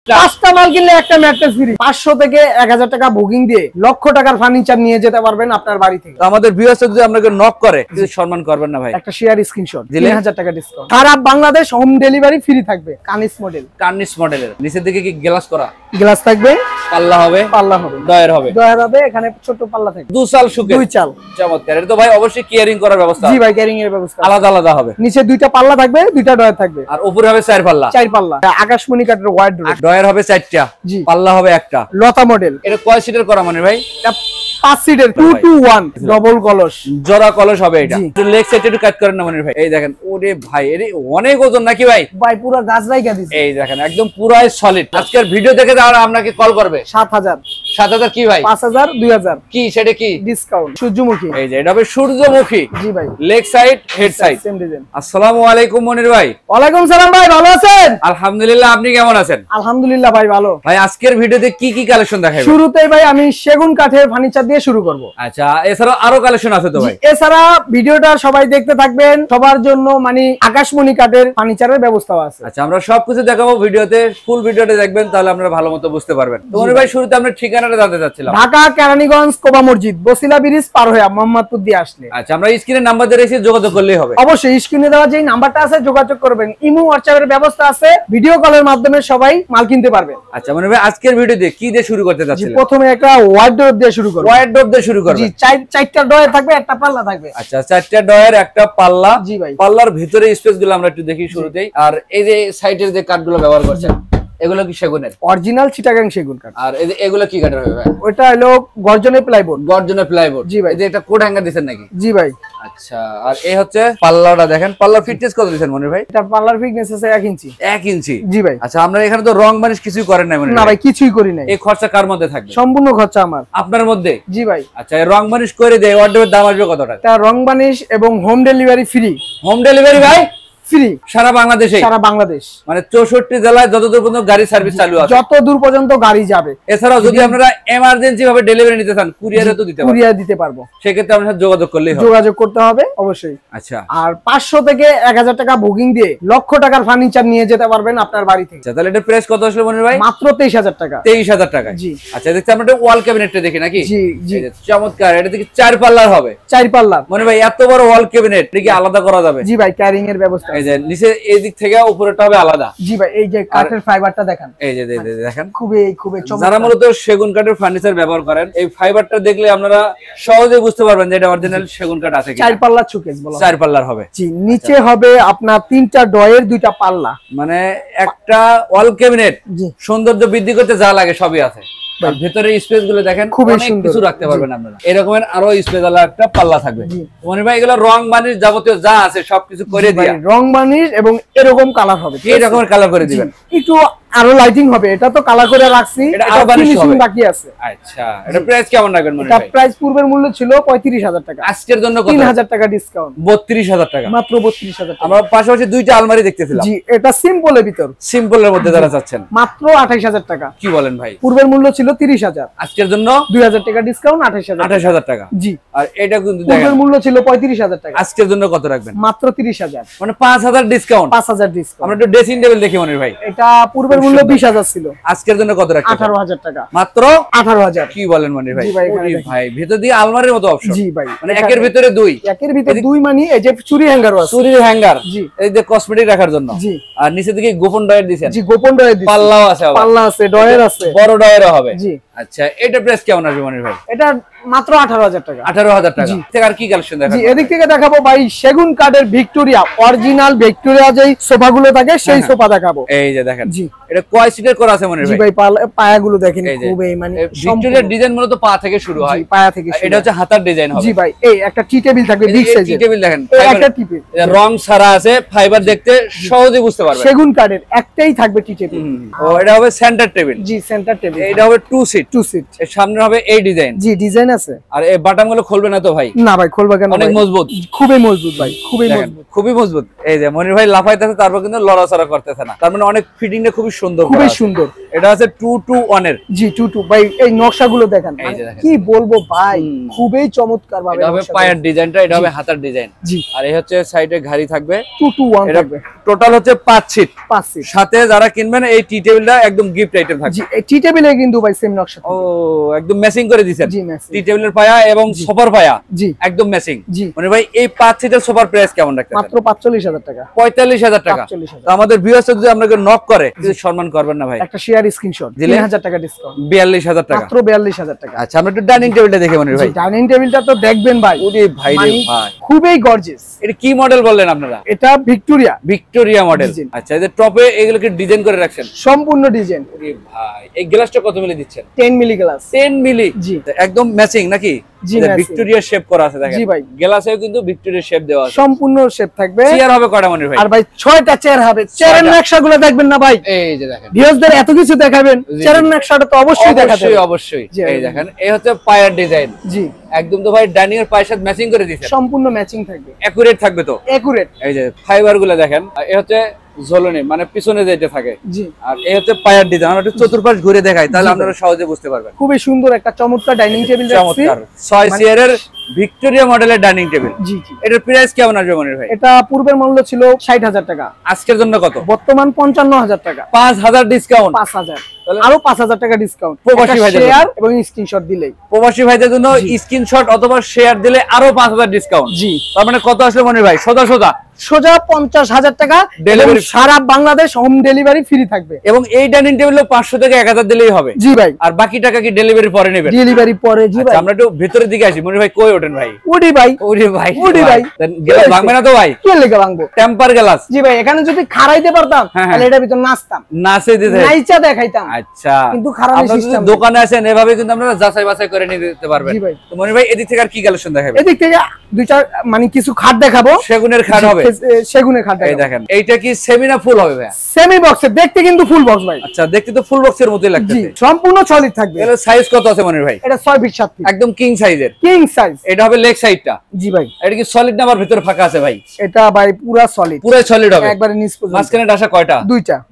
পাঁচটা মাল কিনলে একটা ম্যাট্রেস ফ্রি। 500 থেকে 1000 টাকা বুকিং দিয়ে লক্ষ টাকার ফার্নিচার নিয়ে যেতে পারবেন আপনার বাড়ি থেকে। আমাদের ভিউয়ার্স যদি আপনাকে নক করে কিছু সম্মান করবেন না ভাই? একটা শেয়ার স্ক্রিনশট 3000 টাকা ডিসকাউন্ট। সারা বাংলাদেশ হোম ডেলিভারি ফ্রি থাকবে। কার্নিশ মডেলের নিচের দিকে কি গ্লাস করা গ্লাস থাকবে, পাল্লা হবে ডয়ার হবে এখানে ছোট পাল্লা থাকবে। দুই চাল সুকে দুই চাল চমৎকার। এটা তো ভাই অবশ্যই কেয়ারিং করার ব্যবস্থা। জি ভাই, কেয়ারিং এর ব্যবস্থা আলাদা আলাদা হবে। নিচে দুইটা পাল্লা থাকবে, দুইটা ডয়ার থাকবে, আর উপরে হবে চার পাল্লা। আকাশমণি কাঠের ওয়ার্ডরোব। ডয়ার হবে 4টা, পাল্লা হবে একটা। লতা মডেল। এটা কয় সিটের করা মানে ভাই? 5 সিটের 2 to 1 ডবল কলস, জোড়া কলস হবে। এটা লেগ সাইড একটু কাট করেন না মনির ভাই। এই দেখেন, ওরে ভাই এর অনেক ওজন নাকি ভাই? ভাই পুরো গাছ রাইখা দিছে। এই দেখেন একদম পুরাই সলিড। আজকের ভিডিও দেখে যারা আপনাকে কল করবে 7000 কি ভাই? 5000 2000 কি সেটা কি ডিসকাউন্ট? সূর্যমুখী। এই যে এটা হবে সূর্যমুখী। জি ভাই, leg side head side same design. আসসালামু আলাইকুম মনির ভাই। ওয়ালাইকুম সালাম ভাই, ভালো আছেন? আলহামদুলিল্লাহ, আপনি কেমন আছেন? আলহামদুলিল্লাহ ভাই ভালো। ভাই আজকের ভিডিওতে কি কি কালেকশন দেখাবেন? শুরুতেই ভাই আমি সেগুন কাঠের ফার্নিচার দিয়ে শুরু করব। আচ্ছা, এছাড়া আরো কালেকশন আছে তো ভাই? এছাড়া ভিডিওটা সবাই দেখতে থাকবেন, সবার জন্য মানে আকাশমণি কাঠের ফার্নিচারের ব্যবস্থাও আছে। আচ্ছা, আমরা সবকিছু দেখাবো ভিডিওতে, ফুল ভিডিওটা দেখবেন তাহলে আপনারা ভালো মতো বুঝতে পারবেন। তো মনির ভাই শুরুতে আমরা ঠিকানাটা জানতে চাচ্ছিলাম। ঢাকা কেরানীগঞ্জ কোবা মসজিদ, বসিলা ব্রিজ পার হয়ে মোহাম্মদপুর দিয়ে আসলে। আচ্ছা, আমরা স্ক্রিনে নাম্বার দিয়ে রেখেছি, যোগাযোগ করলেই হবে। অবশ্যই স্ক্রিনে দেওয়া যে নাম্বারটা আছে যোগাযোগ করবেন। ইমো হোয়াটসঅ্যাপের ব্যবস্থা আছে, ভিডিও কলের মাধ্যমে সবাই মাল কিনতে পারবেন। আচ্ছা মনির ভাই, আজকের ভিডিওতে কি দিয়ে শুরু করতে যাচ্ছেন? প্রথমে একটা ওয়ার্ডরোব দিয়ে শুরু করব। ওয়ার্ডরোব দিয়ে শুরু করব। জি, চারটা ডয়ার থাকবে, একটা পাল্লা থাকবে। আচ্ছা, 4টা ডয়ার একটা পাল্লা। জি ভাই। পাল্লার ভিতরে স্পেস গুলো আমরা একটু দেখি শুরুতেই। আর এই যে সাইডের যে কাঠগুলো ব্যবহার করছেন এগুলো কি সেগুনের? অরিজিনাল চিটাগাং সেগুন কাঠ। আর এই যে এগুলো কি কাঠের হবে ভাই? ওটা হলো গর্জনের প্লাইবোর্ড। গর্জনের প্লাইবোর্ড। জি ভাই। এই যে একটা কোড হ্যাঙ্গার দিবেন নাকি? জি ভাই। আচ্ছা, আর এই হচ্ছে পাল্লাটা দেখেন, পাল্লার ফিটনেস কত দিবেন মনির ভাই? এটা পাল্লার ফিটনেস আছে 1 ইঞ্চি। 1 ইঞ্চি? জি ভাই। আচ্ছা, আমরা এখানে তো রং বানিশ কিছুই করেন নাই মনির ভাই? না ভাই, কিছুই করি নাই। এই খরচা কার মধ্যে থাকবে? সম্পূর্ণ খরচা আমার। আপনার মধ্যে? জি ভাই। আচ্ছা, এই রং বানিশ করে দেয়, ওয়ার্ডরোবের দাম আসবে কত টাকা? এটা রং বানিশ এবং home delivery free. Home delivery ভাই ফ্রি সারা বাংলাদেশে? সারা বাংলাদেশ, মানে 64 জেলায় যতদূর পর্যন্ত গাড়ি সার্ভিস চালু আছে, যত দূর পর্যন্ত গাড়ি যাবে। এছাড়াও যদি আপনারা এমার্জেন্সি ভাবে ডেলিভারি নিতে চান কুরিয়ারে তো দিতে পারবেন। কুরিয়ার দিতে পারবো, সেক্ষেত্রে আপনার সাথে যোগাযোগ করলেই হবে। যোগাযোগ করতে হবে অবশ্যই। আচ্ছা, আর 500 থেকে 1000 টাকা বুকিং দিয়ে লক্ষ টাকার ফার্নিচার নিয়ে যেতে পারবেন আপনার বাড়ি থেকে। আচ্ছা, তাহলে এটা প্রাইস কত আসলে মনির ভাই? মাত্র 23000 টাকা। 23000 টাকা? জি। আচ্ছা, দেখতে আমরা ওয়াল ক্যাবিনেটটা দেখি নাকি? জি জি, চমৎকার। এটা দেখি 4 পাল্লার হবে। 4 পাল্লা মনির ভাই, এত বড় ওয়াল ক্যাবিনেট এটা কি আলাদা করা যাবে? জি ভাই, ক্যারিং এর ব্যবস্থা। এই যে নিচে এই দিক থেকে উপরেটা হবে আলাদা। জি ভাই, এই যে কাঠের ফাইবারটা দেখেন, এই যে দেখেন, খুবই চমৎকার। যারা মূলত সেগুন কাঠের ফার্নিচার ব্যবহার করেন, এই ফাইবারটা দেখলে আপনারা সহজে বুঝতে পারবেন যে এটা অরিজিনাল সেগুন কাঠ আছে কিনা। 4 পাল্লার শোকেস বলা হয়। 4 পাল্লার হবে। জি, নিচে হবে আপনার 3টা ডয়ের 2টা পাল্লা, মানে একটা ওয়াল ক্যাবিনেট জি, সৌন্দর্য বৃদ্ধি করতে যা লাগে সবই আছে। আর ভেতরের স্পেস গুলো দেখেন, খুবই অনেক সুন্দর। কিছু রাখতে পারবেন আপনারা। এরকমের আরো স্পেস वाला একটা পাল্লা থাকবে। জি। মনির ভাই, এগুলো রং বানিশ যাবতীয় যা আছে সবকিছু করে দিয়া রং বানিশ এবং এরকম কালার হবে, এই রকমের কালার করে দিবেন। একটু আরো লাইটিং হবে। এটা তো কালার করে রাখছি, এটা আরো বানিশ হবে, বাকি আছে। আচ্ছা, এটা প্রাইস কেমন রাখবেন মনির এটা ভাই? প্রাইস পূর্বের মূল্য ছিল 35000 টাকা, আজকের জন্য কত? 3000 টাকা ডিসকাউন্ট, 32000 টাকা। মাত্র 32000 টাকা। আমরা পাশাপাশি দুইটা আলমারি দেখতেছিলাম। জি, এটা সিম্পলের ভিতর, সিম্পলের মধ্যে যারা চাচ্ছেন মাত্র 28000 টাকা। কি বলেন ভাই? পূর্বের মূল্য ছিল 30000, আজকের জন্য 2000 টাকা ডিসকাউন্ট, 28000 28000 টাকা। জি। আর এটা কিন্তু পূর্বের দেখেন মূল্য ছিল 35000 টাকা, আজকের জন্য কত রাখবেন? মাত্র 30000, মানে 5000 ডিসকাউন্ট। 5000 ডিসকাউন্ট। আমরা একটু ড্রেসিং টেবিল দেখি মনির ভাই। এটা পূর্বের মূল্য 20000 ছিল, আজকের জন্য কত রাখবেন? 18000 টাকা, মাত্র 18000। কি বলেন মনির ভাই? জি ভাই, এখানে ওরে দেখেন। ভাই, ভিতর দিয়ে আলমারির মতো অপশন। জি ভাই, মানে একের ভিতরে দুই। একের ভিতরে দুই, মানে এই যে চুরি হ্যাঙ্গারও আছে, চুরির হ্যাঙ্গার। জি। এই যে কসমেটিক রাখার জন্য। জি। আর নিচে দিকে গোপন ডয়ার দিবেন। জি, গোপন ডয়ার দিছি, পাল্লাও আছে আবার। পাল্লা আছে, ডয়ার আছে, বড় ডয়ারও হবে। জি। আচ্ছা, এটা প্রাইস কেমন আসবে মনির ভাই? এটা মাত্র 18000 টাকা। 18000 টাকা। জি। থেকে আর কি কালেকশন জি, দেখাবেন? এদিক থেকে দেখাবো ভাই সেগুন কাঠের ভিক্টোরিয়া, অরিজিনাল ভিক্টোরিয়া যেই সোফাগুলো থাকে সেই সোফা দেখাবো। এই যে দেখেন, জি। এটা কয় সিটের করা আছে মনির জি ভাই? ভাই, পায়াগুলো দেখেন, এই যে, খুবই মানে ভিক্টোরিয়ার ডিজাইন মূলত পা থেকে শুরু হয়। জি, পায়া থেকে শুরু। এটা হচ্ছে হাতার ডিজাইন হবে। জি ভাই, এই একটা টি টেবিল থাকবে বিগ এই সাইজের। টি টেবিল দেখেন, এই ফাইবার একটা টেবিল, রং ছাড়া আছে, ফাইবার দেখতে সহজে বুঝতে পারবেন। সেগুন কাঠের একটাই থাকবে টি টেবিল। ও, এটা হবে সেন্টার টেবিল। জি, সেন্টার টেবিল। এটা হবে 2 সিট। 2 সিট। এর সামনে হবে এই ডিজাইন। জি, ডিজাইন আছে। আর এই বাটামগুলো খুলবে না তো ভাই? না ভাই, খুলবা কেন? অনেক ভাই? মজবুত। খুবই মজবুত ভাই, খুবই দেখেন, মজবুত, খুবই মজবুত। এই যে মনির ভাই লাফাইতেছে, তারপর কিন্তু লড়াচড়া করতেছে না, তার মানে অনেক ফিটিংটা খুবই সুন্দর, খুবই সুন্দর। এটা আছে 221 এর। জি 22 ভাই, এই নকশাগুলো দেখেন, কি বলবো ভাই, খুবই চমৎকার ভাবে। এটা হবে পায়ের ডিজাইনটা, এটা হবে হাতার ডিজাইন। জি, আর এই হচ্ছে সাইডে ঘাড়ি থাকবে 221 থাকবে। টোটাল হচ্ছে 5 সিট। 5 সিট। সাথে যারা কিনবেন এই টি টেবিলটা একদম গিফট আইটেম থাকবে। জি, এই টি টেবিলে কিন্তু ভাই সেম নকশা। ও একদম ম্যাচিং করে দিয়েছেন। জি, ম্যাচিং। টি টেবিলের পায়া এবং সোফার পায়া জি একদম ম্যাচিং। জি, মানে ভাই এই 5 সিটের সোফার প্রাইস কেমন রাখতেছেন? মাত্র ৪৫,০০০ টাকা। ৪৫,০০০ টাকা। তো আমাদের ভিউয়ার্স যদি আপনাকে নক করে কিছু সম্মান করবেন না ভাই? একটা শেয়ার স্ক্রিনশট দিলে ৩০০০ টাকা ডিসকাউন্ট। ৪২,০০০ টাকা। মাত্র ৪২,০০০ টাকা। আচ্ছা, আমরা একটু ডাইনিং টেবিলটা দেখে মনে ভাই। ডাইনিং টেবিলটা তো দেখবেন ভাই। ওরে ভাই রে ভাই, খুবই গর্জিয়াস। এটা কি মডেল বললেন আপনারা? এটা ভিক্টোরিয়া। Victoria model. আচ্ছা, এই যে টপে এগুলোকে ডিজাইন করে রাখছেন সম্পূর্ণ ডিজাইন। ওরে ভাই, এই গ্লাসটা কত মিলি দিচ্ছেন? 10 মিলি গ্লাস। 10 মিলি। জি, একদম ম্যাচিং নাকি? জি, ভিক্টোরিয়া শেপ করা আছে দেখেন। জি ভাই, গ্লাসেও কিন্তু ভিক্টোরিয়া শেপ দেওয়া আছে। সম্পূর্ণ শেপ থাকবে। চেয়ার হবে কয়টা মনে ভাই? আর ভাই 6টা চেয়ার হবে। চেয়ারের নকশাগুলো দেখবেন না ভাই? এই যে দেখেন, ভিউয়ারদের এত কিছু দেখাবেন, চেয়ারের নকশাটা তো অবশ্যই দেখাতে হবে। অবশ্যই। এই দেখেন, এই হচ্ছে পায়ার ডিজাইন। জি, একদম তো ভাই ডাইনিং এর পায়ের সাথে ম্যাচিং করে দিয়েছেন। সম্পূর্ণ ম্যাচিং থাকবে। একুরেট থাকবে তো? একুরেট। এই যে ফাইবার গুলো দেখেন, এই হচ্ছে ঝোলনি, মানে পিছনে যেটা থাকে। জি, আর এই হচ্ছে পায়ার ডিজাইন। আমরা একটু চতুর্পাশ ঘুরে দেখাই, তাহলে আপনারা সহজে বুঝতে পারবেন। খুবই সুন্দর একটা চমৎকার ডাইনিং টেবিল দেখছি। চমৎকার 6 চেয়ারের ভিক্টোরিয়া মডেলের ডাইনিং টেবিল। জি জি। এটার প্রাইস কেমন আসবে মনির ভাই? এটা পূর্বের মূল্য ছিল ৬০,০০০ টাকা। আজকের জন্য কত? বর্তমান ৫৫,০০০ টাকা। ৫,০০০ ডিসকাউন্ট। ৫,০০০, আরো ৫,০০০ টাকা ডিসকাউন্ট প্রবাসী ভাইদের শেয়ার এবং স্ক্রিনশট দিলেই। প্রবাসী ভাইদের জন্য স্ক্রিনশট অথবা শেয়ার দিলে আরো ৫,০০০ ডিসকাউন্ট। জি, তার মানে কত আসলে মনির ভাই? সোজা সোজা ৫০,০০০ টাকা ডেলিভারি। সারা বাংলাদেশ হোম ডেলিভারি ফ্রি থাকবে। এবং এই ডাইনিং টেবিলে ৫০০ থেকে ১,০০০ দিলেই হবে। জি ভাই। আর বাকি টাকা কি ডেলিভারি পরে নেবেন? ডেলিভারি পরে। জি ভাই। আমরা একটু ভিতরের দিকে আসি। মনির ভাই কই ওঠেন ভাই? ওডি ভাই। ওরে ভাই, ওডি ভাই। গ্লাস ভাঙবে না তো ভাই? কি লেগে ভাঙবো? Temper glass. জি ভাই, এখানে যদি খাড়াইতে পারতাম তাহলে এটার ভিতর নাচতাম, নাচে দিতে, নাইচা দেখাইতাম। আচ্ছা, কিন্তু খারাপ সিস্টেম। দোকানে আসেন এভাবে কিন্তু আপনারা যাচাই বাছাই করে নিতে পারবেন। জি ভাই। তো মনির ভাই এদিক থেকে আর কি কালেকশন দেখাবেন? এদিক থেকে দুইটা মানে কিছু খাট দেখাবো। সেগুনের খাট হবে। সেগুনের খাট দেখাবো। এই দেখেন, এইটা কি সেমি না ফুল হবে ভাই? সেমি বক্সে, দেখতে কিন্তু ফুল বক্স ভাই। আচ্ছা, দেখতে তো ফুল বক্সের মতোই লাগতেছে। জি, সম্পূর্ণ সলিড থাকবে। এর সাইজ কত আছে মনির ভাই? এটা 6 ফিট 7 ফিট। একদম কিং সাইজের। King size. এটা হবে লেগ সাইডটা। জি ভাই। এটা কি সলিড না আবার ভিতরে ফাঁকা আছে ভাই? এটা ভাই পুরো সলিড। পুরো সলিড হবে একবারে নিচ পর্যন্ত। মাঝখানে ডাসা কয়টা?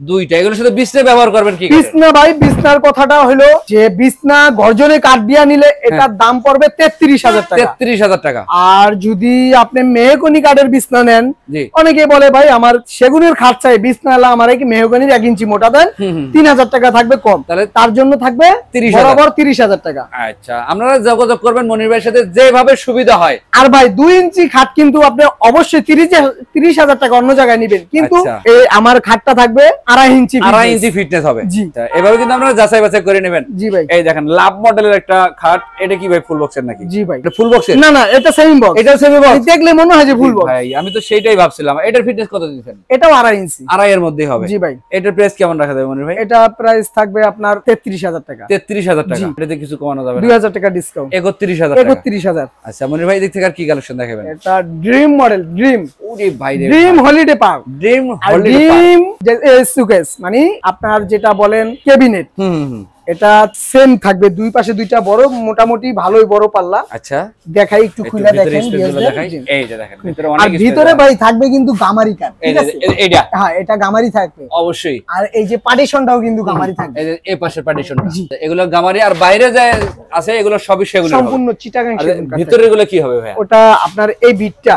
দুইটা। এগুলোর সাথে বিছনা ব্যবহার করবেন কি? বিছনা ভাই, বিছনার কথাটা হলো যে বিছনা গর্জনে কাঠ দিয়া নিলে এটার দাম পড়বে ৩৩,০০০ টাকা। ৩৩,০০০ টাকা। আর যদি আপনি মেহগনি কাঠের বিছনা নেন, জি, অনেকে বলে ভাই আমার সেগুনের খাট চাই, বিছনা হলো আমার কি মেহগনির ১ ইঞ্চি মোটা দেন, ৩,০০০ টাকা থাকবে কম, তাহলে তার জন্য থাকবে ৩০,০০০। বরাবর ৩০,০০০ টাকা। আচ্ছা, আপনারা যোগাযোগ করবেন মনির ভাইয়ের সাথে যেভাবে সুবিধা হয়। আর ভাই ২ ইঞ্চি খাট কিন্তু আপনি অবশ্যই ৩০,০০০ টাকা অন্য জায়গায় নেবেন, কিন্তু এই আমার খাটটা থাকবে ২.৫ ইঞ্চি। ২.৫ ইঞ্চি ফিটনেস হবে। জি, এভাবে কিন্তু আপনারা যাচাই বাছাই করে নেবেন। জি ভাই। এই দেখেন লাভ মডেলের একটা খাট। এটা কি ভাই ফুল বক্সের নাকি? জি ভাই। এটা ফুল বক্সের? না না, এটা সেমি বক্স। এটা সেমি বক্স। দেখলে মনে হয় যে ফুল বক্স। ভাই আমি তো সেইটাই ভাবছিলাম। এটার ফিটনেস কত দিয়েছেন? এটাও ২.৫ ইঞ্চি। ২.৫ এর মধ্যেই হবে। জি ভাই। এটার প্রাইস কেমন রাখা যাবে মনির ভাই? এটা প্রাইস থাকবে আপনার ৩৩,০০০ টাকা। ৩৩,০০০ টাকা। এটাতে কিছু কমানো যাবে না? ২,০০০ টাকা ডিসকাউন্ট। ৩১,০০০ টাকা। ৩১,০০০। আচ্ছা মনির ভাই এদিক থেকে আর কি কালেকশন দেখাবেন? এটা ড্রিম মডেল। ড্রিম। ওরে ভাই রে, dream holiday park. Dream holiday park. Dream success মানে আপনার যেটা বলেন ক্যাবিনেট। এটা সেম থাকবে, দুই পাশে দুইটা বড়, মোটামুটি ভালোই বড় পাল্লা। আচ্ছা, দেখাই একটু খুলে দেখেন। এই যে দেখেন ভিতরে আর অনেক ভিতরে ভাই থাকবে কিন্তু গামারি কাঠ। এই যে এইটা, হ্যাঁ এটা গামারি থাকবে অবশ্যই। আর এই যে পার্টিশনটাও কিন্তু গামারি থাকবে। এই যে এই পাশের পার্টিশনটা, এগুলো গামারি। আর বাইরে যায় আছে এগুলো সবই সেগুন, সম্পূর্ণ চিটাগাং সেগুন কাঠ। ভিতরে এগুলো কি হবে ভাই? ওটা আপনার এই বিটটা,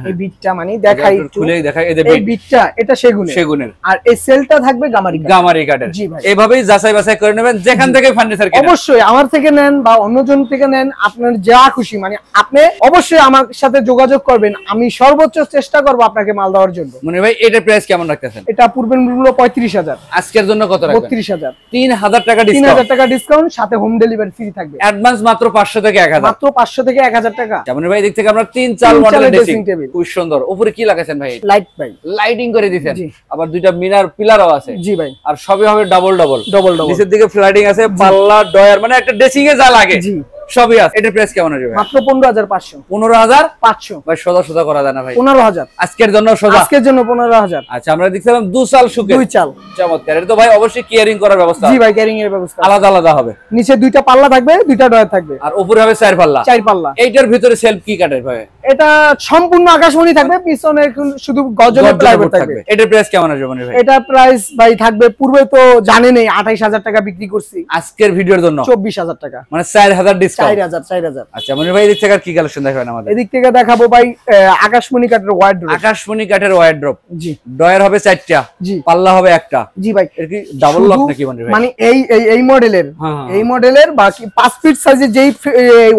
এই বিটটা মানে দেখাই একটু খুলে দেখাই। এই যে বিটটা এটা সেগুনের, আর এই সেলটা থাকবে গামারি কাঠের। জি ভাই। এইভাবেই যাচাই বাছাই করে নেবেন যেখান থেকে ফার্নিচার কেনেন। অবশ্যই আমার থেকে নেন বা অন্যজন থেকে নেন, আপনার যা খুশি, মানে আপনি অবশ্যই আমার সাথে যোগাযোগ করবেন, আমি সর্বোচ্চ চেষ্টা করব আপনাকে মাল দেওয়ার জন্য। মনে ভাই এটার প্রাইস কেমন রাখতেছেন? এটা পূর্বের মূল্য ৩৫,০০০। আজকের জন্য কত রাখবেন? ৩২,০০০। ৩,০০০ টাকা ডিসকাউন্ট। ৩,০০০ টাকা ডিসকাউন্ট, সাথে হোম ডেলিভারি ফ্রি থাকবে। অ্যাডভান্স মাত্র 500 থেকে 1000। মাত্র 500 থেকে 1000 টাকা। যেমন ভাই দিক থেকে আমরা 3-4 মডেলের ড্রেসিং টেবিল, খুব সুন্দর। উপরে কি লাগাইছেন ভাই? লাইট ভাই, লাইটিং করে দিয়েছেন। আবার দুইটা মিনার পিলারও আছে। জি ভাই। আর সবই হবে ডাবল। নিচের দিকে ফ্লাইটিং আছে, পাল্লা ডয়ার, মানে একটা ড্রেসিং এ যা লাগে জি সবই আছে। এটার প্রাইস কেমন আসবে? মাত্র 15,500। 15,500 ভাই, সোজা করা যায় না ভাই? 15,000 আজকের জন্য সোজা। আজকের জন্য 15,000। আচ্ছা, আমরা দেখছিলাম 2 চাল শুকে। 2 চাল, চমৎকার। এটা তো ভাই অবশ্যই কেয়ারিং করার ব্যবস্থা। জি ভাই, কেয়ারিং এর ব্যবস্থা আলাদা হবে। নিচে দুইটা পাল্লা থাকবে, দুইটা ডয়ার থাকবে, আর উপরে হবে 4 পাল্লা। 4 পাল্লা। এইটার ভিতরে সেলফ কি কাঠের ভাই? এটা সম্পূর্ণ আকাশমণি থাকবে, পিছনে শুধু গর্জনের প্লাইবোর্ড থাকবে। এটার প্রাইস কেমন আসবে মনির ভাই? এটা প্রাইস ভাই থাকবে, পূর্বে তো জানেনই 28000 টাকা বিক্রি করছি, আজকের ভিডিওর জন্য 24000 টাকা, মানে 4000 ডিসকাউন্ট। 4000। আচ্ছা মনির ভাই, এদিক থেকে আর কি কালেকশন দেখাবেন আমাদের? এদিক থেকে দেখাবো ভাই আকাশমণি কাঠের ওয়ার্ডরোব। আকাশমণি কাঠের ওয়ার্ডরোব, জি। ডয়ার হবে 4টা, জি। পাল্লা হবে একটা। জি ভাই। এর কি ডাবল লক নাকি মনির ভাই? মানে এই মডেলের, এই মডেলের বাকি 5 ফিট সাইজের যেই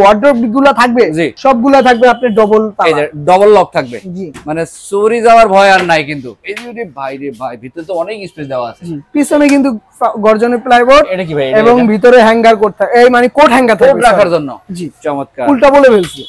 ওয়ার্ডরোব গুলো থাকবে সবগুলা থাকবে আপনার ডবল তালা, এই যে ডবল লক থাকবে। জি। মানে চুরি যাওয়ার ভয় আর নাই কিন্তু। এই যে ভাই রে ভাই, ভিতরে তো অনেক স্পেস দেওয়া আছে। পিছনে কিন্তু গর্জনের প্লাইবোর্ড, এটা কি ভাই? এবং ভিতরে হ্যাঙ্গার করতে, এই মানে কোট হ্যাঙ্গার থাকবে রাখার জন্য। জি। চমৎকার। উল্টা বলে ফেলছি।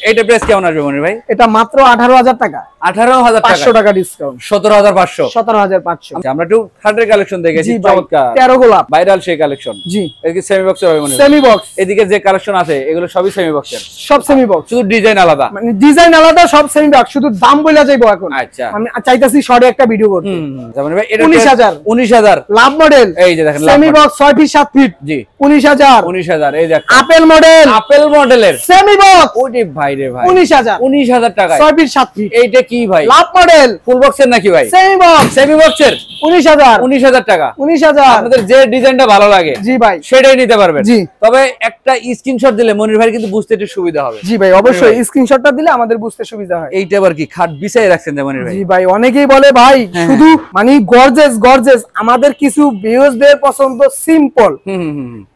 এইটা প্রাইস কেমন আসবে মনির ভাই? এটা মাত্র 18000 টাকা, 18500 500 টাকা ডিসকাউন্ট, 17500। 17500। আমরা একটু থার্ডের কালেকশন দেখেছি, চমৎকার 13 গোলাপ ভাইরাল সেই কালেকশন। জি। এর কি সেমি বক্সের হবে মনির ভাই? Semi box. এদিকে যে কালেকশন আছে এগুলো সবই সেমি বক্সের, সব সেমি বক্স, শুধু ডিজাইন আলাদা। মানে ডিজাইন আলাদা, সব সেমি বক্স, শুধু দাম বইলা যাইবো এখন। আচ্ছা, আমি চাইতাছি শর্টে একটা ভিডিও করতে। যেমন ভাই এটা 19000 লাভ মডেল, এই যে দেখেন সেমি বক্স 6 ফিট 7 ফিট। জি। 19000 এই দেখ আপেল মডেল, আপেল মডেলের সেমি বক্স। ওরে ভাই রে ভাই, 19000 টাকা, 6 ফিট 7 ফিট। এইটা কি ভাই? লাভ মডেল, ফুল বক্সের নাকি ভাই? সেমি বক্স, সেমি বক্সের 19000 টাকা। 19000 আপনাদের যে ডিজাইনটা ভালো লাগে জি ভাই সেটাই নিতে পারবেন। জি। তবে একটা স্ক্রিনশট দিলে মনির ভাই কিন্তু বুঝতে একটু সুবিধা হবে। জি ভাই, অবশ্যই স্ক্রিনশটটা দিলে আমাদের বুঝতে সুবিধা হয়। এইটা আবার কি খাট বিছাই রাখছেন মনির ভাই? জি ভাই, অনেকেই বলে ভাই শুধু মানে গর্জেস, আমাদের কিছু ভিউয়ারদের পছন্দ সিম্পল।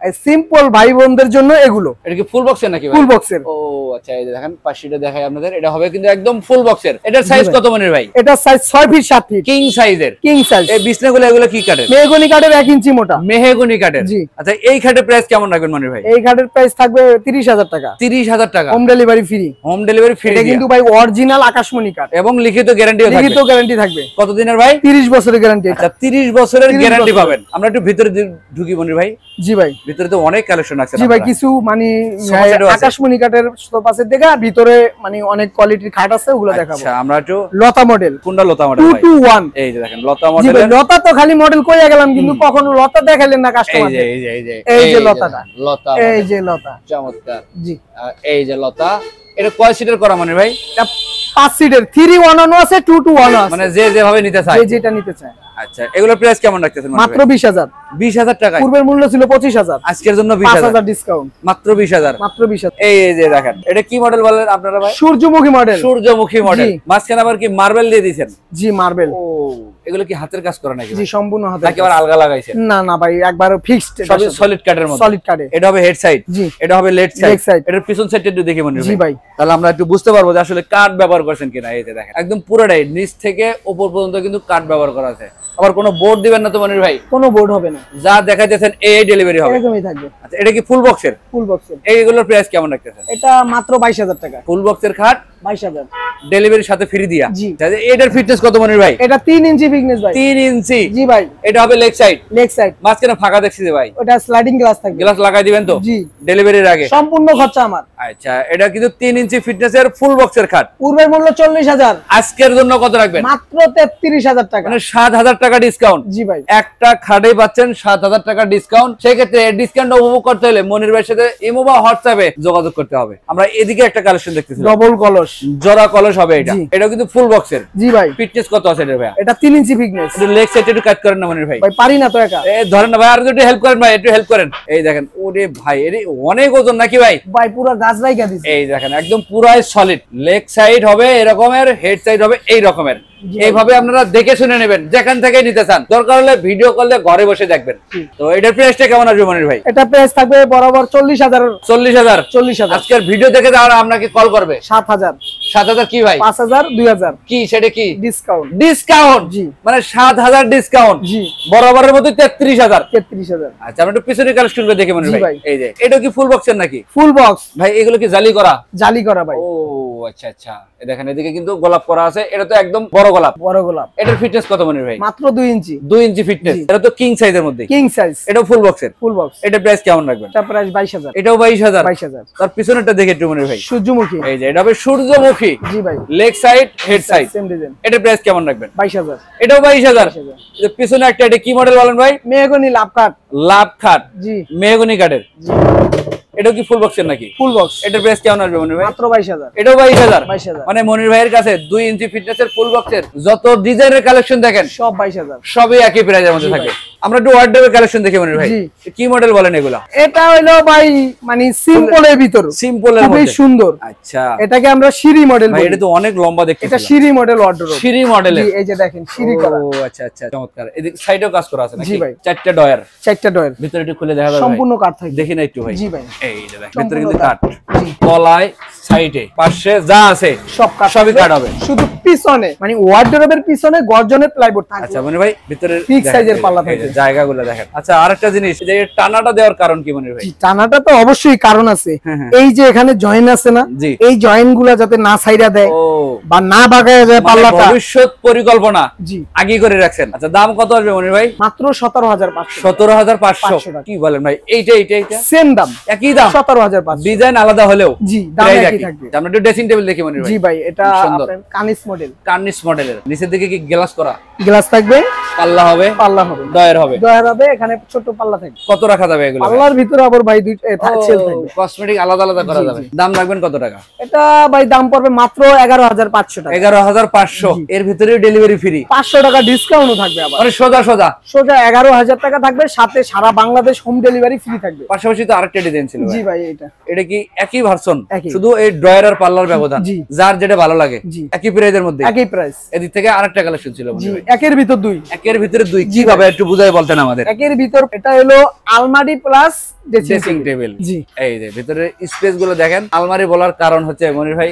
এই সিম্পল ভাই বোনদের জন্য এগুলো। এটা কি ফুল বক্সের নাকি ভাই? ফুল বক্সের। ও আচ্ছা, এই দেখেন পাশেটা দেখাই আপনাদের, এটা হবে কিন্তু একদম ফুল বক্সের। এটার সাইজ কত মনির ভাই? এটা সাইজ 6 ফিট 7 ফিট, কিং সাইজের। King size. এই বিছনাগুলো এগুলো কি কাঠের? মেহগনি কাঠের 1 ইঞ্চি মোটা। মেহগনি কাঠের। জি। আচ্ছা, এই খাটের প্রাইস কেমন রাখবেন মনির ভাই? এই খাটের প্রাইস থাকবে 30000 টাকা, 30000 টাকা, home delivery free. Home delivery free. এটা কিন্তু ভাই অরিজিনাল আকাশমণি কাঠ এবং লিখিত গ্যারান্টিও থাকবে। লিখিত গ্যারান্টি থাকবে। কতদিনের ভাই? 30 বছরের গ্যারান্টি। আচ্ছা, 30 বছরের গ্যারান্টি পাবেন। আমরা একটু ভিতরে ঢুকি মনির ভাই। জি ভাই। ভিতরে তো অনেক কালেকশন আছে। জি ভাই, কিছু মানে আকাশমণি কাঠের সোফাসেট দেখা, ভিতরে মানে অনেক কোয়ালিটির খাট আছে, ওগুলো দেখাবো। আচ্ছা, আমরা একটু লতা মডেল। কোনটা লতা মডেল ভাই? 221। এই যে দেখেন লতা জি মডেল। ভাই, লতা তো খালি মডেল কইয়া গেলাম, কিন্তু কখনো লতা দেখাইলেন না কাস্টমারদের। এই যে লতাটা, লতা, এই যে লতা, চমৎকার। জি। এই যে লতা, এটা কয় সিটের করা মনির ভাই? এটা 5 সিটের, 311 আছে, 221 আছে, মানে যে যেভাবে নিতে চায়, যে যেটা নিতে চায়। আচ্ছা, এগুলোর প্রাইস কেমন রাখতেছেন মাত্র 20000। 20000 টাকা। পূর্বের মূল্য ছিল 25000, আজকের জন্য 20000 5000 ডিসকাউন্ট, মাত্র 20000। মাত্র 20000। এই যে দেখেন, এটা কি মডেল বলেন আপনারা ভাই? সূর্যমুখী মডেল। সূর্যমুখী মডেল। মাঝখানে আবার কি মার্বেল দিয়ে দিয়েছেন? জি, মার্বেল। ও, এগুলো কি হাতের কাজ করা নাকি? জি, সম্পূর্ণ হাতের নাকি আবার আলগা লাগাইছেন? না না ভাই, একবার ফিক্সড, সবই সলিড কাঠের মধ্যে। সলিড কাঠে। এটা হবে হেড সাইড, জি। এটা হবে লেফট লেগ সাইড, সাইড। এটার পিছন সাইডটা একটু দেখে মনে জি ভাই। তাহলে আমরা একটু বুঝতে পারবো যে আসলে কাঠ ব্যবহার করছেন কিনা। এই যে দেখেন, একদম পুরোটাই নিচ থেকে উপর পর্যন্ত কিন্তু কাঠ ব্যবহার করা আছে। আবার কোনো বোর্ড দিবেন না তো মনির ভাই? কোনো বোর্ড হবে না, যা দেখা যাচ্ছেন এই ডেলিভারি হবে, এরকমই থাকবে। আচ্ছা, এটা কি ফুল বক্সের? ফুল বক্সের। এইগুলোর প্রাইস কেমন রাখতেছেন? এটা মাত্র 22000 টাকা। ফুল বক্সের খাট 22000 ডেলিভারির সাথে ফ্রি দিয়া। জি। আচ্ছা, এটার ফিটনেস কত মনির ভাই? এটা 3 ইঞ্চি ফিটনেস ভাই। 3 ইঞ্চি। জি ভাই। এটা হবে লেগ সাইড, লেগ সাইড। মাঝখানে ফাঁকা দেখছি যে ভাই, ওটা স্লাইডিং গ্লাস থাকবে। গ্লাস লাগাই দিবেন তো? জি। ডেলিভারির আগে সম্পূর্ণ খরচা আমার। আচ্ছা, এটা কিন্তু 3 ইঞ্চি ফিটনেসের ফুল বক্সের খাট। পূর্বের মূল্য 40000, আজকের জন্য কত রাখবেন? মাত্র 33000 টাকা, মানে 7000 টাকা ডিসকাউন্ট। জি ভাই। একটা খাটে পাচ্ছেন 7000 টাকা ডিসকাউন্ট। সেক্ষেত্রে ডিসকাউন্ট উপভোগ করতে হলে মনির ভাইয়ের সাথে ইমো বা হোয়াটসঅ্যাপে যোগাযোগ করতে হবে। আমরা এদিকে একটা কালেকশন দেখতেছি, ডবল কলস, জোড়া কলস হবে এটা। জি। এটা কিন্তু ফুল বক্সের। জি ভাই। ফিটনেস কত আছে এটা ভাই? এটা 3 ইঞ্চি ফিটনেস। একটু লেগ সাইড একটু কাট করেন না মনির ভাই। ভাই পারি না তো একা। ধরেন না ভাই, আর একটু হেল্প করেন ভাই, একটু হেল্প করেন। এই দেখেন, ওরে ভাই, এর অনেক ওজন নাকি ভাই? ভাই পুরো গাছ রাইখা দিছে। এই দেখেন, একদম পুরাই সলিড। লেগ সাইড হবে এরকমের, হেড সাইড হবে এই রকমের। এইভাবে আপনারা দেখে শুনে নেবেন, যেখান থেকে নিতে চান। দরকার হলে ভিডিও করলে ঘরে বসে দেখবেন। তো এটার প্রাইসটা কেমন আসবে মনির ভাই? এটা প্রাইস থাকবে বরাবর 40000। 40000। আজকের ভিডিও দেখে তারা আপনাকে কল করবে। 7000। 7000 কি ভাই? 5000, 2000 কি সেটা কি? ডিসকাউন্ট। ডিসকাউন্ট। জি। মানে 7000 ডিসকাউন্ট। জি। বরাবরের মতো 33000। 33000। আচ্ছা, আমরা একটু পিছনে কালেকশন করে দেখে মনির জি ভাই। ভাই। এই যে এটা কি ফুল বক্সের নাকি? ফুল বক্স ভাই, এগুলো কি জালি করা? জালি করা ভাই। ও আচ্ছা আচ্ছা, এই দেখেন এদিকে কিন্তু গোলাপ করা আছে। এটা তো একদম বড় গোলাপ। বড় গোলাপ। এটার ফিটনেস কত মনির ভাই? মাত্র 2 ইঞ্চি। 2 ইঞ্চি ফিটনেস। এটা তো কিং সাইজের মধ্যে। King size. এটা ফুল বক্সের। Full box. এটা প্রাইস কেমন রাখবেন? এটা প্রাইস 22000। এটাও 22000। 22000। তার পিছনেরটা দেখে একটু মনির ভাই। সূর্যমুখী। এই যে এটা হবে সূর্যমুখী। জি ভাই। Leg side, head side same design. এটার প্রাইস কেমন রাখবেন? 22000। এটাও 22000। যে পিছনে একটা, এটা কি মডেল বলেন ভাই? মেহগনি লাভ কাট। লাভ খাট জি মেহগনি কাঠের, জি এটা কি ফুল বক্সের নাকি? Full box. এটার প্রাইস কেমন আসবে মনির ভাই? মাত্র 22000। এটাও 22000। 22000 মানে মনির ভাইয়ের কাছে 2 ইঞ্চি ফিটনেসের ফুল বক্সের যত ডিজাইনের কালেকশন দেখেন সব 22000, সবই একই প্রাইজের মধ্যে থাকে। আমরা একটু ওয়ার্ডরোবের কালেকশন দেখি মনির ভাই, কি মডেল বলেন এগুলা? এটা হলো ভাই মানে সিম্পলের ভিতর, সিম্পলের খুবই মধ্যে সুন্দর। আচ্ছা, এটাকে আমরা সিঁড়ি মডেল ভাই বলি। এটা তো অনেক লম্বা দেখতে। এটা সিঁড়ি মডেল ওয়ার্ডরোব, সিঁড়ি মডেলের। জি এই যে দেখেন সিঁড়ি করা। ও আচ্ছা আচ্ছা, চমৎকার। এদিকে সাইডেও কাজ করা আছে নাকি? জি ভাই। 4টা ডয়ার, 4টা ডয়ার, ভিতরে একটু খুলে দেখা যাবে? সম্পূর্ণ কাঠ থাকবে। দেখি না একটু ভাই। জি ভাই, এই যে দেখেন ভিতরে কিন্তু কাঠ, জি তলায় সাইডে পাশে যা আছে সব কাঠ, সবই কাঠ হবে। শুধু পিছনে মানে ওয়ার্ডরোবের পিছনে গর্জনের প্লাইবোর্ড থাকবে। আচ্ছা মনির ভাই, ভিতরে ঠিক সাইজের পাল্লা এই যে থাকবে। জায়গাগুলো দেখেন। আচ্ছা আরেকটা জিনিস, যে টানাটা দেওয়ার কারণ কি মনির ভাই? জি, টানাটা তো অবশ্যই কারণ আছে। হ্যাঁ, হ্যাঁ। এই যে এখানে জয়েন আছে না, জি। এই জয়েন গুলা যাতে না সাইরা দেয় ও বা না বাগায় যায় মানে পাল্লাটা। ভবিষ্যৎ পরিকল্পনা জি আগে করে রাখছেন। আচ্ছা দাম কত আসবে মনির ভাই? মাত্র 17500। 17500। টাকা। কি বলেন ভাই? এইটা এইটা এইটা সেম দাম, একই দাম, 17500। ডিজাইন আলাদা হলেও জি দাম প্রাইস একই একই। থাকবে। আমরা একটু ড্রেসিং টেবিল দেখি মনির ভাই। জি ভাই, এটা খুব সুন্দর। আপনার কানিস মডেল, কার্নিশ মডেলের, নিচের দিকে কি গ্লাস করা, গ্লাস থাকবে, পাল্লা হবে, পাল্লা হবে, ডয়ার হবে। ডয়ার হবে, এখানে ছোট পাল্লা থাকবে। কত রাখা যাবে এগুলো? পাল্লার ভিতরে আবার ভাই দুইটা সেল থাকবে। কসমেটিক আলাদা আলাদা করা জি, যাবে। জি। দাম রাখবেন কত টাকা? এটা ভাই দাম পড়বে মাত্র 11500 টাকা। 11500। এর ভিতরে ডেলিভারি ফ্রি, 500 টাকা ডিসকাউন্টও থাকবে আবার। মানে সোজা সোজা সোজা 11000 টাকা থাকবে, সাথে সারা বাংলাদেশ হোম ডেলিভারি ফ্রি থাকবে। পাশাপাশি তো আরেকটা ডিজাইন ছিল জি ভাই। ভাই, এটা এটা কি একই ভার্সন? একই। শুধু এই ড্রয়ার আর পাল্লার ব্যবধান, জি। যার যেটা ভালো লাগে জি। একই প্রাইজের মধ্যে। একই প্রাইস। এদিক থেকে আরেকটা কালেকশন ছিল মনে জি, হয়। একের ভিতর দুই। একের ভিতরে দুই, কিভাবে একটু বুঝাই বলতেন আমাদের? একের ভিতর এটা হলো আলমারি প্লাস ড্রেসিং টেবিল। জি এই যে ভিতরে স্পেস গুলো দেখেন। আলমারি বলার কারণ হচ্ছে মনির ভাই,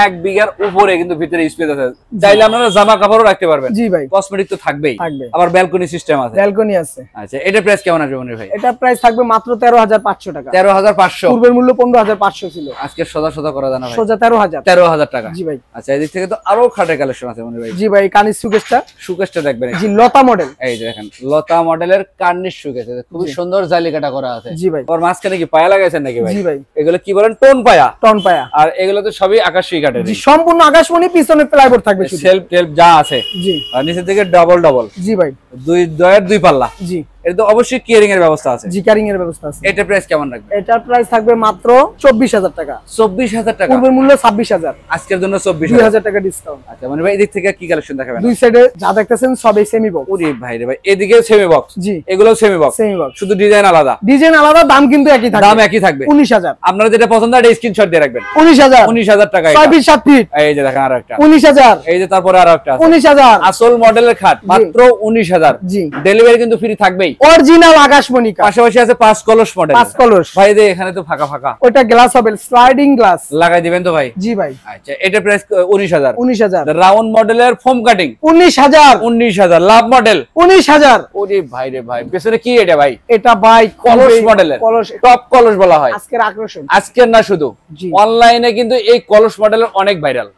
1 বিঘার উপরে কিন্তু ভিতরে স্পেস আছে, চাইলে আপনারা জামা কাপড়ও রাখতে পারবেন। জি ভাই, কসমেটিক তো থাকবেই, থাকবে। আবার ব্যালকনি সিস্টেম আছে। ব্যালকনি আছে। আচ্ছা এটা প্রাইস কেমন আসবে মনির ভাই? এটা প্রাইস থাকবে মাত্র 13500 টাকা। 13500। পূর্বের মূল্য 15500 ছিল, আজকে সোজা সোজা করা জানা ভাই, সোজা 13000। 13000 টাকা। জি ভাই। আচ্ছা এদিক থেকে তো আরো খাটের কালেকশন আছে মনির ভাই। জি ভাই, কানিস সুকেশটা। সুকেশটা দেখবেন। জি, লতা মডেল। এই যে দেখেন লতা মডেলের কার্নিশ সুকেশ, খুবই সুন্দর জালিকাটা করা আছে। জি ভাই। ওর মাঝখানে কি পায়া লাগাইছেন নাকি ভাই? জি ভাই, এগুলো কি বলেন? টোন পায়া। টন পায়া। আর এগুলো তো সবই আকাশী কাঠের। জি, সম্পূর্ণ আকাশমণি, পিছনে প্লাইবোর্ড থাকবে শুধু। সেলফ টেলফ যা আছে। জি আর নিচের দিকে ডাবল ডাবল, জি ভাই। দুই ডয়ার দুই পাল্লা। জি, এটা তো অবশ্যই কেয়ারিং এর ব্যবস্থা আছে। জি ক্যারিং এর ব্যবস্থা আছে। এটা প্রাইস কেমন রাখবে? এটার প্রাইস থাকবে মাত্র 24000 টাকা। 24000 টাকা। পূর্বের মূল্য 26000, আজকের জন্য 24000। 2000 টাকা ডিসকাউন্ট। আচ্ছা মানে ভাই এদিক থেকে কি কালেকশন দেখাবেন? দুই সাইডে যা দেখতেছেন সবই সেমি বক্স। ওরে ভাই রে ভাই, এদিকেও সেমি বক্স, জি এগুলোও সেমি বক্স, সেমি বক্স, শুধু ডিজাইন আলাদা। ডিজাইন আলাদা, দাম কিন্তু একই থাকবে। দাম একই থাকবে। 19000। আপনারা যেটা পছন্দ হয় স্ক্রিনশট দিয়ে রাখবেন। 19000। 19000 টাকা। 6 ফিট 7 ফিট। এই যে দেখেন আরো একটা। 19000। এই যে তারপরে আরো একটা আছে। 19000। আসল মডেলের খাট মাত্র 19000। জি, ডেলিভারি কিন্তু ফ্রি থাকবেই। অরিজিনাল আকাশমণি কাঠ। পাশাপাশি আছে 5 কলস মডেল। 5 কলস। ভাই দে এখানে তো ফাঁকা ফাঁকা, ওটা গ্লাস হবে, স্লাইডিং গ্লাস। লাগাই দিবেন তো ভাই? জি ভাই। আচ্ছা এটা প্রাইস 19000। 19000। রাউন্ড মডেলের ফোম কাটিং 19000। 19000। লাভ মডেল 19000। ওরে ভাই রে ভাই, পেছনে কি এটা ভাই? এটা ভাই কলস মডেলের, কলস, টপ কলস বলা হয়। আজকের আকর্ষণ। আজকের না শুধু, জি। অনলাইনে কিন্তু এই কলস মডেলের অনেক ভাইরাল,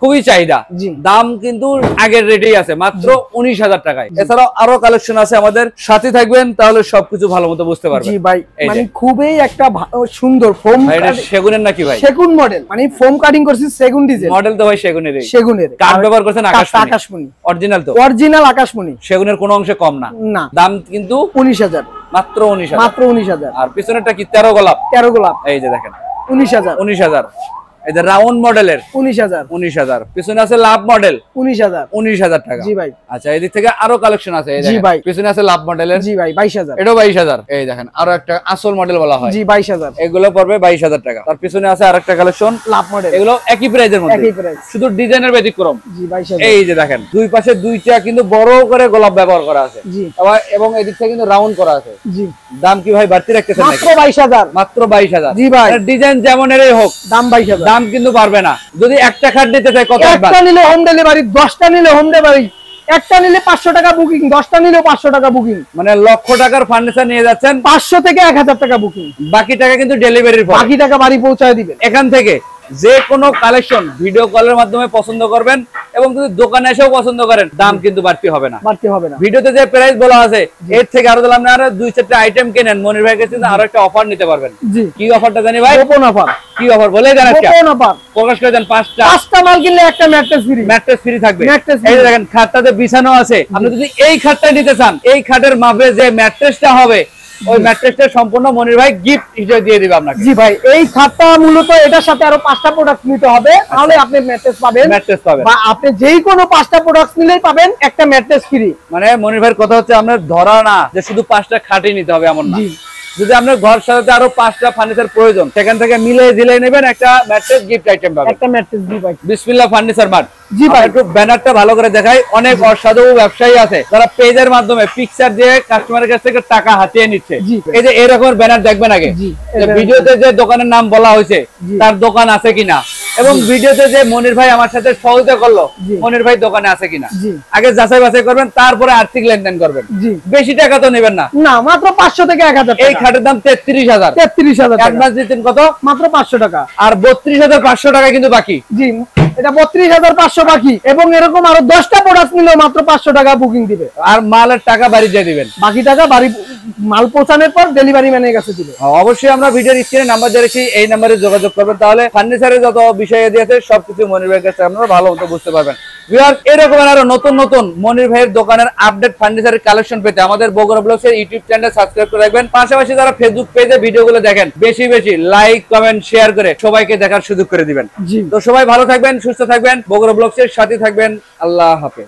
খুবই চাহিদা। জি। দাম কিন্তু আগের রেটেই আছে, মাত্র 19000 টাকায়। এছাড়াও আরো কালেকশন আছে, আমাদের সাথে থাকবেন তাহলে সবকিছু ভালো মতো বুঝতে পারবেন। জি ভাই, এই যে। মানে খুবই একটা সুন্দর ফোম ভাই এটা সেগুনের নাকি ভাই? সেগুন মডেল, মানে ফোম কাটিং করছি সেগুন ডিজাইন। মডেল তো ভাই সেগুনেরই, সেগুনের কাঠ ব্যবহার করছেন আকাশমণি। আকাশমণি অরিজিনাল তো, অরিজিনাল আকাশমণি, সেগুনের কোনো অংশে কম না। না। দাম কিন্তু 19000, মাত্র 19000। মাত্র 19000। আর পিছনেরটা কি 13 গোলাপ? 13 গোলাপ। এই যে দেখেন 19000। 19000। এই যে রাউন্ড মডেলের 19000। 19000। পিছনে আছে লাভ মডেল 19000। 19000 টাকা। জি ভাই। আচ্ছা এদিক থেকে আরো কালেকশন আছে। এই জি দেখেন ভাই। পিছনে আছে লাভ মডেলের। জি ভাই, 22000। এটাও 22000। এই দেখেন আরো একটা আসল মডেল বলা হয়। জি, 22000। এগুলো পড়বে 22000 টাকা। তার পিছনে আছে আরেকটা কালেকশন লাভ মডেল, এগুলো একই প্রাইজের মধ্যে, একই প্রাইস, শুধু ডিজাইনের ব্যতিক্রম। জি 22000। এই যে দেখেন দুই পাশে দুইটা কিন্তু বড় করে গোলাপ ব্যবহার করা আছে। জি, এবং এদিক থেকে কিন্তু রাউন্ড করা আছে। জি, দাম কি ভাই বাড়তি রাখতেছেন নাকি? মাত্র 22000। মাত্র 22000। জি ভাই। ডিজাইন যেমনেরই হোক দাম 22000। দাম কিন্তু পারবে না। যদি একটা খাট নিতে চাই কত একটা নিলে হোম ডেলিভারি, 10টা নিলে হোম ডেলিভারি, একটা নিলে 500 টাকা বুকিং, 10টা নিলে 500 টাকা বুকিং। মানে লক্ষ টাকার ফার্নিচার নিয়ে যাচ্ছেন, 500 থেকে 1000 টাকা বুকিং, বাকি টাকা কিন্তু ডেলিভারির পর, বাকি টাকা বাড়ি পৌঁছায় দিবেন। এখান থেকে যে কোনো কালেকশন ভিডিও কলের মাধ্যমে পছন্দ করবেন, এবং যদি দোকানে এসেও পছন্দ করেন দাম কিন্তু বাড়তি হবে না। ভিডিওতে যে প্রাইস বলা আছে এর থেকে আরো দিলাম, আপনারা 2-4টা আইটেম কেনেন মনির ভাইয়ের কাছে আরো একটা অফার নিতে পারবেন। কি অফারটা জানি ভাই? গোপন অফার। কি অফার বলে দেন আজকে? গোপন অফার প্রকাশ করে দেন। 5টা মাল কিনলে একটা ম্যাট্রেস ফ্রি। ম্যাট্রেস ফ্রি থাকবে। এই যে দেখেন খাটটাতে বিছানো আছে, আপনি যদি এই খাটটা নিতে চান এই খাটের মাপে যে ম্যাট্রেসটা হবে ওই ম্যাট্রেসটা সম্পূর্ণ মনির ভাই গিফট হিসেবে দিয়ে দিবে আপনাকে। জি ভাই, এই খাটটা মূলত এটার সাথে আরো 5টা প্রোডাক্ট নিতে হবে, তাহলে আপনি ম্যাট্রেস পাবেন। বা আপনি যেই কোনো 5টা প্রোডাক্ট নিলেই পাবেন একটা ম্যাট্রেস ফ্রি। মানে মনির ভাইয়ের কথা হচ্ছে আপনার ধরা না যে শুধু 5টা খাটই নিতে হবে এমন না। যদি আপনার ঘর সাজাতে আরো 5টা ফার্নিচার প্রয়োজন, সেখান থেকে মিলে ঝিলে নেবেন, একটা ম্যাট্রেস গিফট আইটেম পাবেন। একটা ম্যাট্রেস জি ভাই। বিসমিল্লাহ ফার্নিচার মার্ট। জি ভাই, একটু ব্যানারটা ভালো করে দেখাই। অনেক অসাধু ব্যবসায়ী আছে যারা পেজের মাধ্যমে পিকচার দিয়ে কাস্টমারের কাছ থেকে টাকা হাতিয়ে নিচ্ছে। এই যে এরকম ব্যানার দেখবেন আগে, ভিডিওতে যে দোকানের নাম বলা হয়েছে তার দোকান আছে কিনা, এবং ভিডিওতে যে মনির ভাই আমার সাথে সহযোগিতা করলো মনির ভাই দোকানে আছে কিনা আগে যাচাই বাছাই করবেন, তারপরে আর্থিক লেনদেন করবেন। বেশি টাকা তো নেবেন না, না মাত্র 500 থেকে 1000। এই খাটের দাম 33,000। 33,000 অ্যাডভান্স দিতেন কত? মাত্র 500 টাকা। আর 32,500 টাকা কিন্তু বাকি। জি, এটা 32,500 বাকি, এবং এরকম আরো 10টা প্রোডাক্ট নিলেও মাত্র 500 টাকা বুকিং দিবে। আর মালের টাকা বাড়ি দিয়ে দিবেন, বাকি টাকা বাড়ি মাল পৌঁছানোর পর ডেলিভারি ম্যানের কাছে দিবে। অবশ্যই আমরা ভিডিওর স্ক্রিনে নাম্বার দিয়ে রেখেছি, এই নাম্বারে যোগাযোগ করবেন, তাহলে ফার্নিচারের যত বিষয় দিয়েছে সবকিছু মনির ভাইয়ের কাছে আপনারা ভালো মতো বুঝতে পারবেন। ভিউয়ার্স, এরকম আরো নতুন নতুন মনির ভাইয়ের দোকানের আপডেট ফার্নিচারের কালেকশন পেতে আমাদের বগুড়া ব্লগস এর ইউটিউব চ্যানেল সাবস্ক্রাইব করে রাখবেন। পাশাপাশি যারা ফেসবুক পেজে ভিডিওগুলো দেখেন বেশি বেশি লাইক কমেন্ট শেয়ার করে সবাইকে দেখার সুযোগ করে দিবেন। তো সবাই ভালো থাকবেন, সুস্থ থাকবেন, বগুড়া ব্লগস এর সাথে থাকবেন। আল্লাহ হাফেজ।